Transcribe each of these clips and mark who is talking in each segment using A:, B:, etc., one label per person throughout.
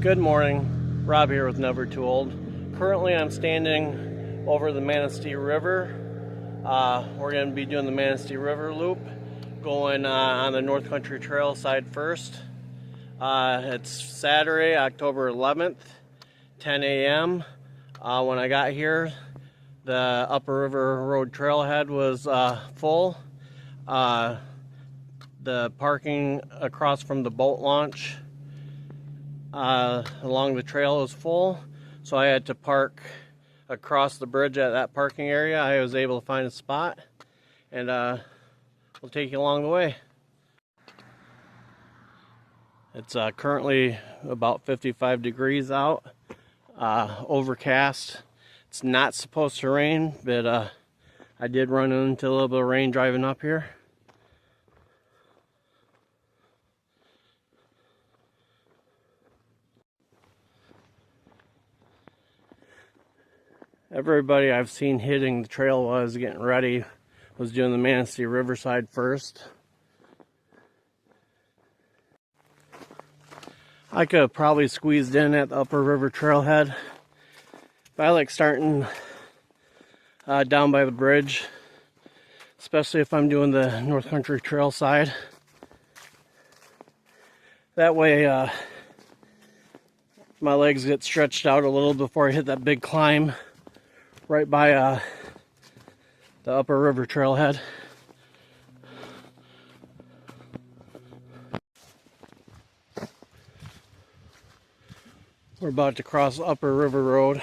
A: Good morning, Rob here with Never Too Old. Currently I'm standing over the Manistee River. We're going to be doing the Manistee River loop, going on the North Country Trail side first. It's Saturday, October 11th, 10 a.m. When I got here, the Upper River Road trailhead was full. The parking across from the boat launch along the trail was full, so I had to park across the bridge at that parking area. I was able to find a spot, and we'll take you along the way. It's currently about 55 degrees out, overcast. It's not supposed to rain, but I did run into a little bit of rain driving up here. Everybody I've seen hitting the trail was getting ready, was doing the Manistee Riverside first. I could have probably squeezed in at the Upper River trailhead, but I like starting down by the bridge, especially if I'm doing the North Country Trail side. That way my legs get stretched out a little before I hit that big climb right by the Upper River trailhead. We're about to cross Upper River Road.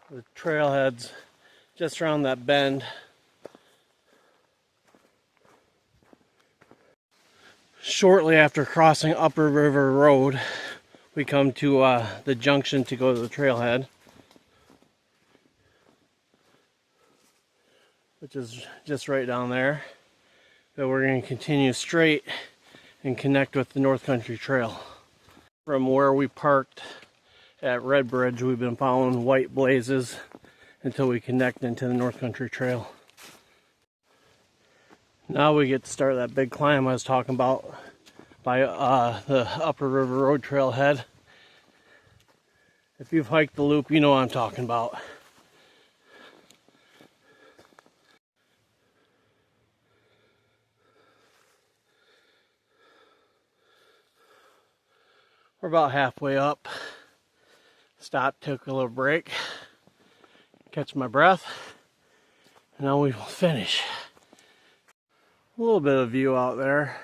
A: The trailhead's just around that bend. Shortly after crossing Upper River Road, we come to the junction to go to the trailhead, which is just right down there. But we're going to continue straight and connect with the North Country Trail. From where we parked at Red Bridge, we've been following white blazes until we connect into the North Country Trail. Now we get to start that big climb I was talking about by the Upper River Road trailhead. If you've hiked the loop, you know what I'm talking about. We're about halfway up. Stopped, took a little break, catch my breath, and now we will finish. A little bit of view out there.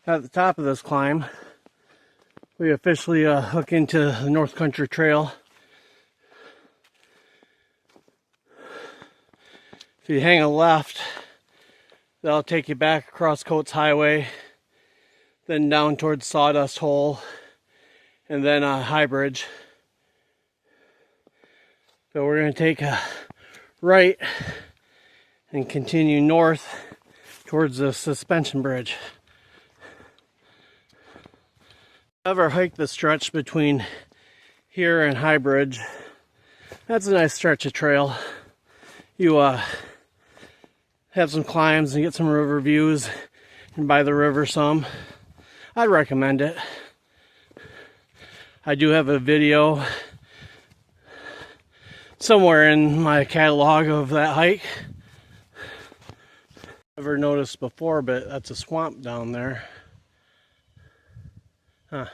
A: At the top of this climb, we officially hook into the North Country Trail. If you hang a left, that'll take you back across Coates Highway, then down towards Sawdust Hole, and then High Bridge. So we're going to take a right and continue north towards the suspension bridge. Ever hiked the stretch between here and High Bridge? That's a nice stretch of trail. You have some climbs and get some river views and by the river some. I'd recommend it. I do have a video somewhere in my catalog of that hike. Never noticed before, but that's a swamp down there. Huh.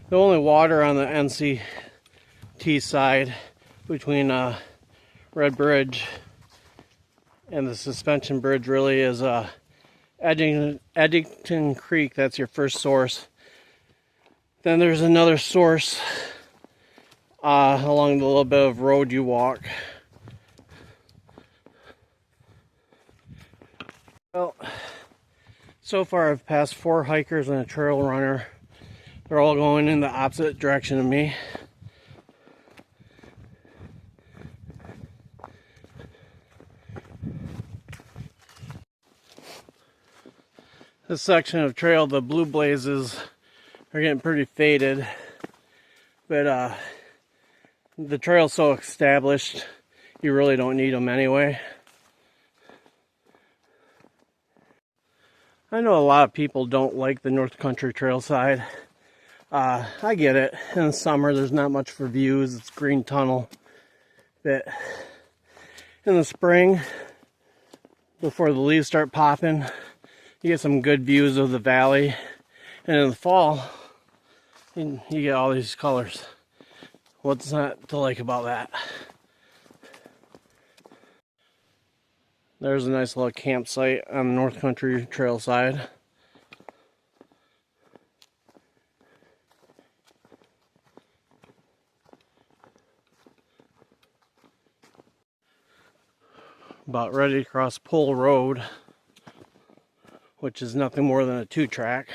A: The only water on the NCT side between Red Bridge and the suspension bridge really is Eddington Creek. That's your first source. Then there's another source along the little bit of road you walk. Well, so far I've passed 4 hikers and a trail runner. They're all going in the opposite direction of me. This section of trail, the blue blazes are getting pretty faded, but the trail's so established, you really don't need them anyway. I know a lot of people don't like the North Country Trail side. I get it. In the summer, there's not much for views. It's green tunnel. But in the spring, before the leaves start popping, you get some good views of the valley. And in the fall, you get all these colors. What's not to like about that? There's a nice little campsite on the North Country Trail side. About ready to cross Pole Road, which is nothing more than a 2-track.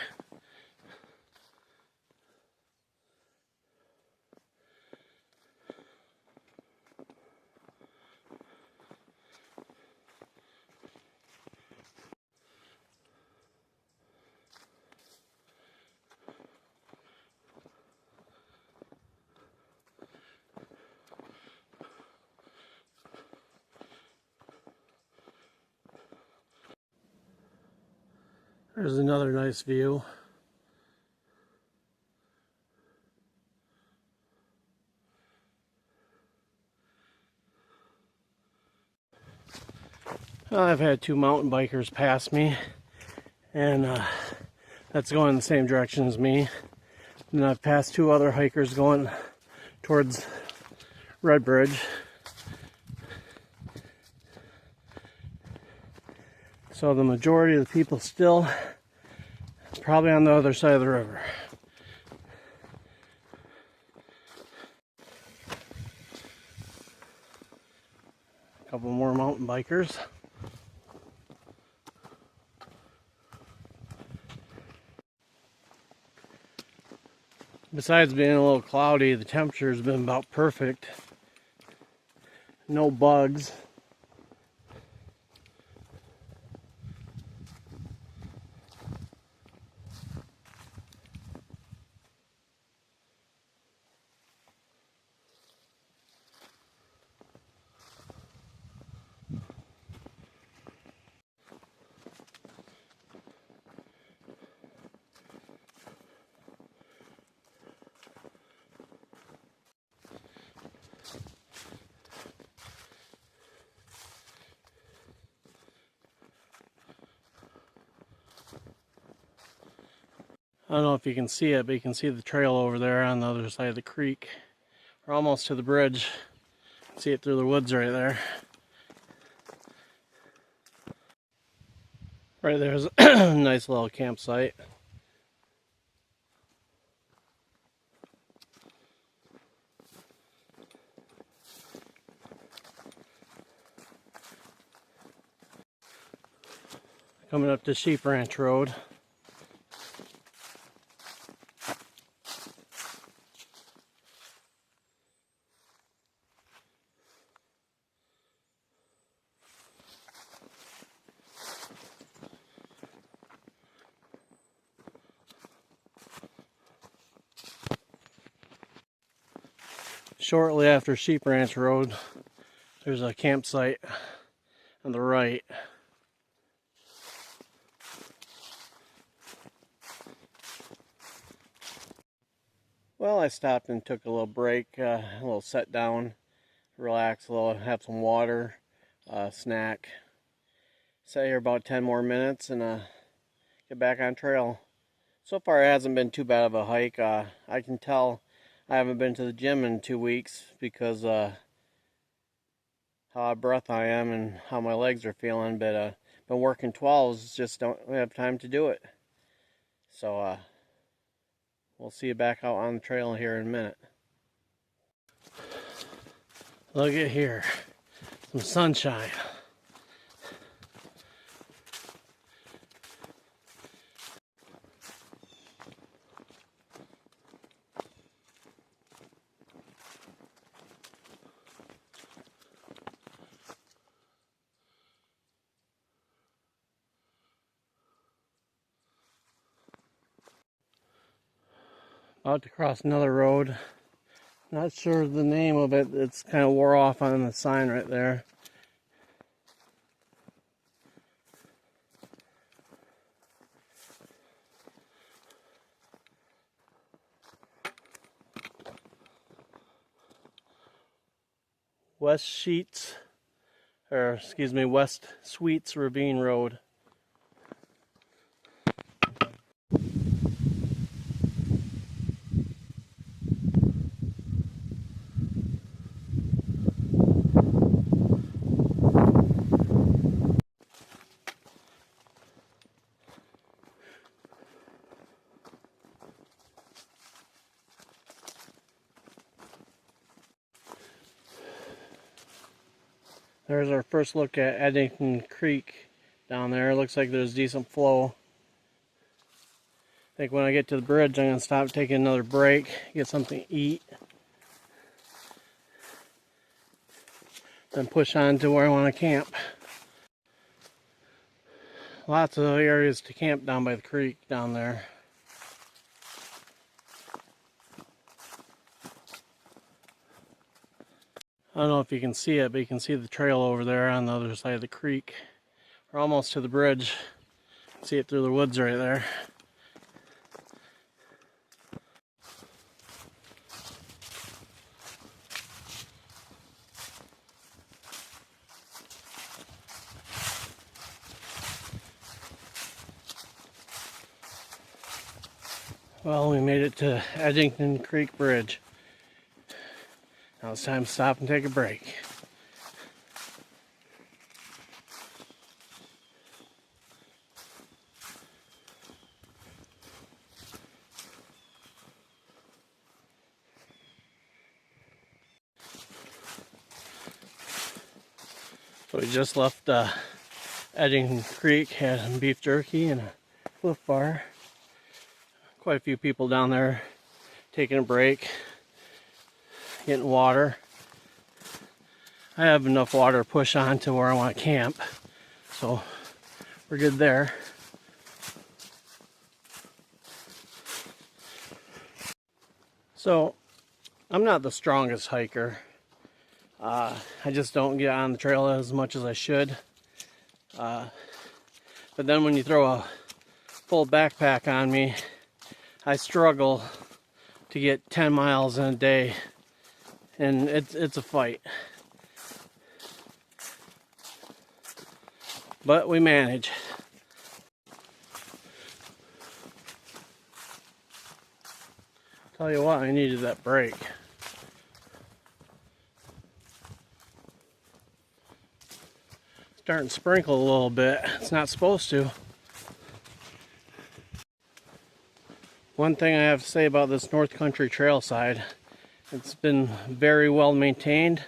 A: There's another nice view. I've had 2 mountain bikers pass me, and that's going in the same direction as me. And I've passed 2 other hikers going towards Red Bridge. So the majority of the people still probably on the other side of the river. A couple more mountain bikers. Besides being a little cloudy, the temperature has been about perfect. No bugs. I don't know if you can see it, but you can see the trail over there on the other side of the creek. We're almost to the bridge. See it through the woods right there. Right there's a nice little campsite. Coming up to Sheep Ranch Road. Shortly after Sheep Ranch Road, there's a campsite on the right. Well, I stopped and took a little break, a little set down, relax a little, have some water, snack. Sat here about 10 more minutes and get back on trail. So far it hasn't been too bad of a hike. I can tell I haven't been to the gym in 2 weeks because how out of breath I am and how my legs are feeling, but been working 12s, just don't have time to do it. So we'll see you back out on the trail here in a minute. Look at here, some sunshine. About to cross another road. Not sure the name of it. It's kind of wore off on the sign right there. West Sweets Ravine Road. There's our first look at Eddington Creek down there. Looks like there's decent flow. I think when I get to the bridge, I'm going to stop, take another break, get something to eat, then push on to where I want to camp. Lots of areas to camp down by the creek down there. I don't know if you can see it, but you can see the trail over there on the other side of the creek. We're almost to the bridge. See it through the woods right there. Well, we made it to Eddington Creek Bridge. Now it's time to stop and take a break. So we just left Eddington Creek, had some beef jerky and a Cliff Bar. Quite a few people down there taking a break, getting water. I have enough water to push on to where I want to camp, so we're good there. So I'm not the strongest hiker. I just don't get on the trail as much as I should. But then when you throw a full backpack on me, I struggle to get 10 miles in a day, and it's a fight. But we manage. Tell you what, I needed that break. Starting to sprinkle a little bit. It's not supposed to. One thing I have to say about this North Country trail side, it's been very well maintained,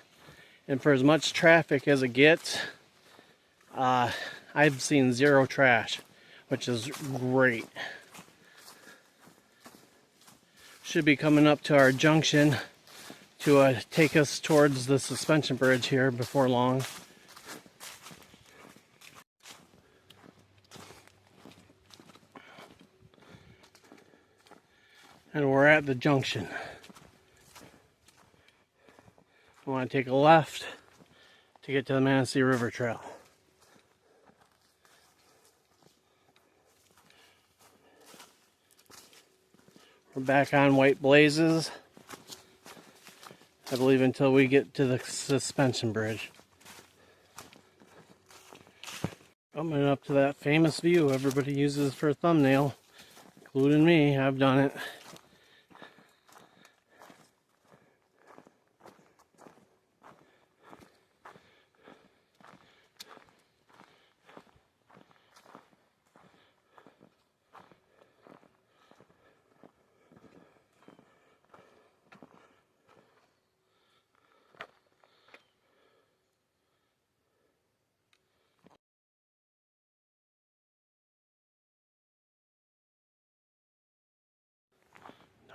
A: and for as much traffic as it gets, I've seen zero trash, which is great. Should be coming up to our junction to take us towards the suspension bridge here before long. And we're at the junction. I want to take a left to get to the Manistee River Trail. We're back on White Blazes, I believe, until we get to the suspension bridge. Coming up to that famous view everybody uses for a thumbnail, including me. I've done it.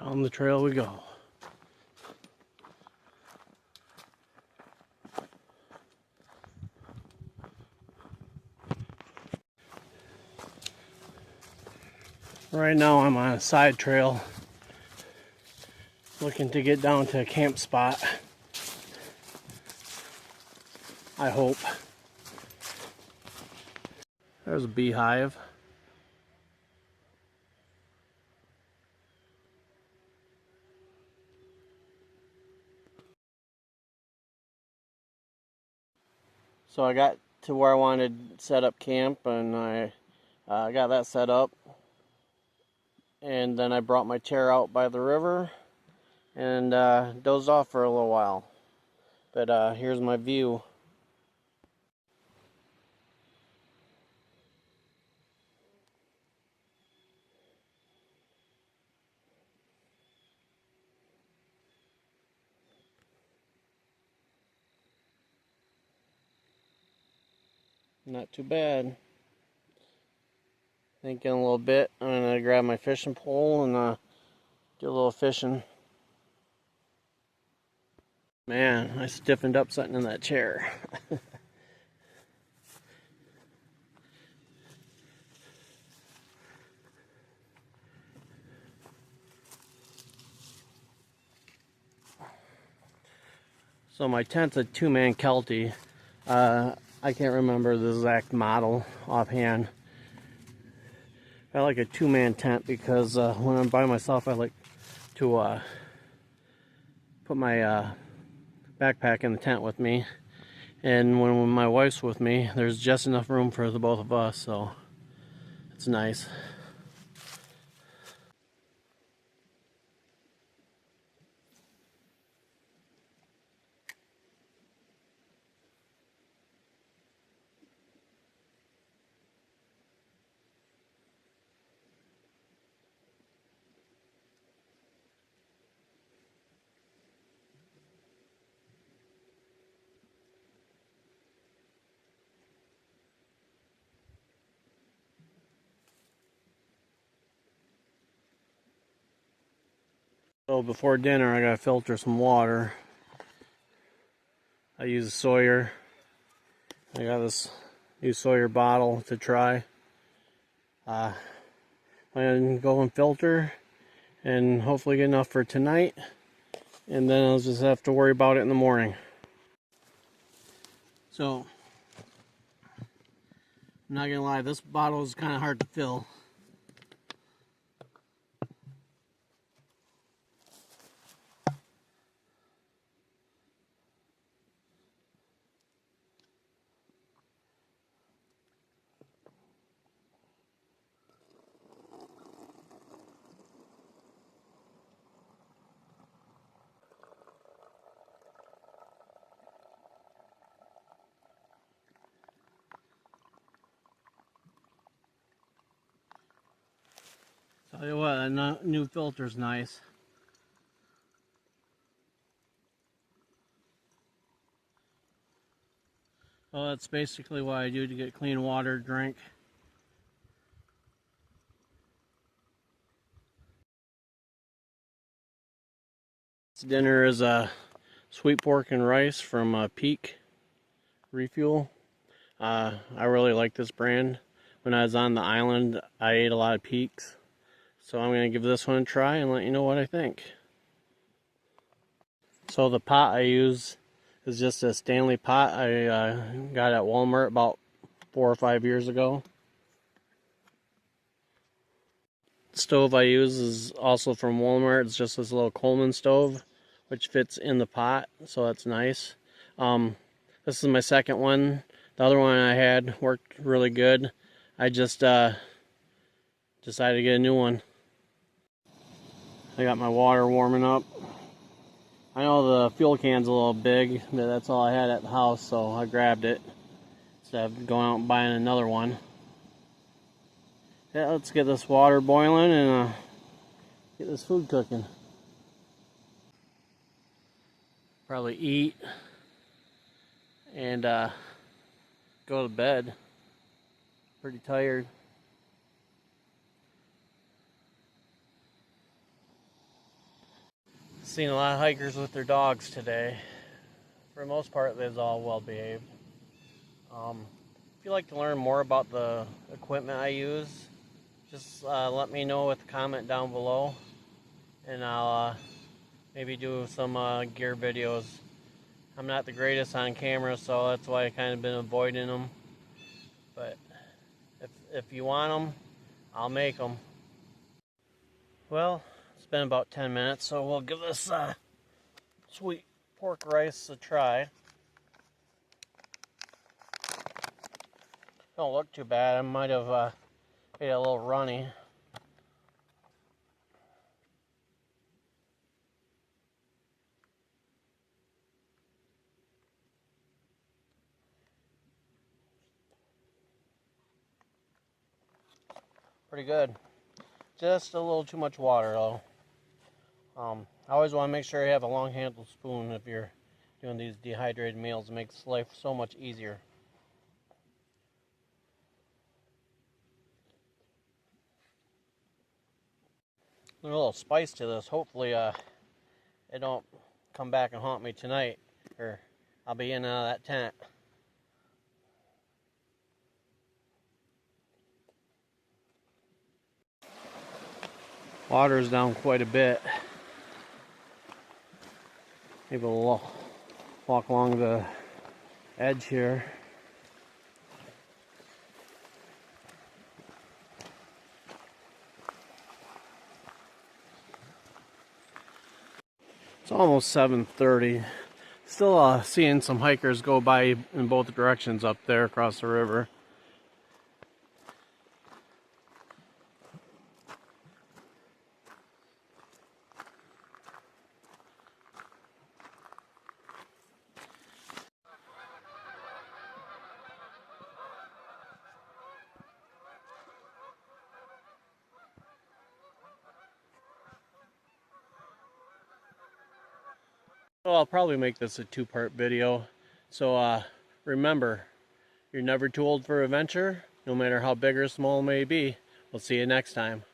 A: Down the trail we go. Right now I'm on a side trail Looking to get down to a camp spot. I hope. There's a beehive. So I got to where I wanted to set up camp, and I got that set up. And then I brought my chair out by the river and dozed off for a little while. But here's my view. Not too bad. I think in a little bit I'm gonna grab my fishing pole and do a little fishing. Man, I stiffened up sitting in that chair. So my tent's a two-man Kelty. I can't remember the exact model offhand. I like a two-man tent because when I'm by myself, I like to put my backpack in the tent with me. And when my wife's with me, there's just enough room for the both of us, so it's nice. So before dinner, I gotta filter some water. I use a Sawyer. I got this new Sawyer bottle to try. I'm gonna go and filter and hopefully get enough for tonight. And then I'll just have to worry about it in the morning. So, I'm not gonna lie, this bottle is kind of hard to fill. Tell you what, that new filter's nice. Well, that's basically what I do to get clean water to drink. Dinner is sweet pork and rice from Peak Refuel. I really like this brand. When I was on the island, I ate a lot of Peaks. So I'm going to give this one a try and let you know what I think. So the pot I use is just a Stanley pot I got at Walmart about 4 or 5 years ago. The stove I use is also from Walmart. It's just this little Coleman stove, which fits in the pot, so that's nice. This is my second one. The other one I had worked really good. I just decided to get a new one. I got my water warming up. I know the fuel can's a little big, but that's all I had at the house, so I grabbed it instead of going out and buying another one. Yeah, let's get this water boiling and get this food cooking. Probably eat and go to bed. Pretty tired. Seen a lot of hikers with their dogs today. For the most part, they're all well behaved. If you'd like to learn more about the equipment I use, just let me know with a comment down below, and I'll maybe do some gear videos. I'm not the greatest on camera, so that's why I kind of been avoiding them. But if you want them, I'll make them. Well, it's been about 10 minutes, so we'll give this sweet pork rice a try. Don't look too bad. I might have made it a little runny. Pretty good. Just a little too much water though. I always want to make sure you have a long handled spoon if you're doing these dehydrated meals. It makes life so much easier. There's a little spice to this. Hopefully it don't come back and haunt me tonight, or I'll be in that tent. Water is down quite a bit. Maybe we'll walk along the edge here. It's almost 7:30. Still seeing some hikers go by in both directions up there across the river. So I'll probably make this a two-part video. So remember, you're never too old for adventure, no matter how big or small it may be. We'll see you next time.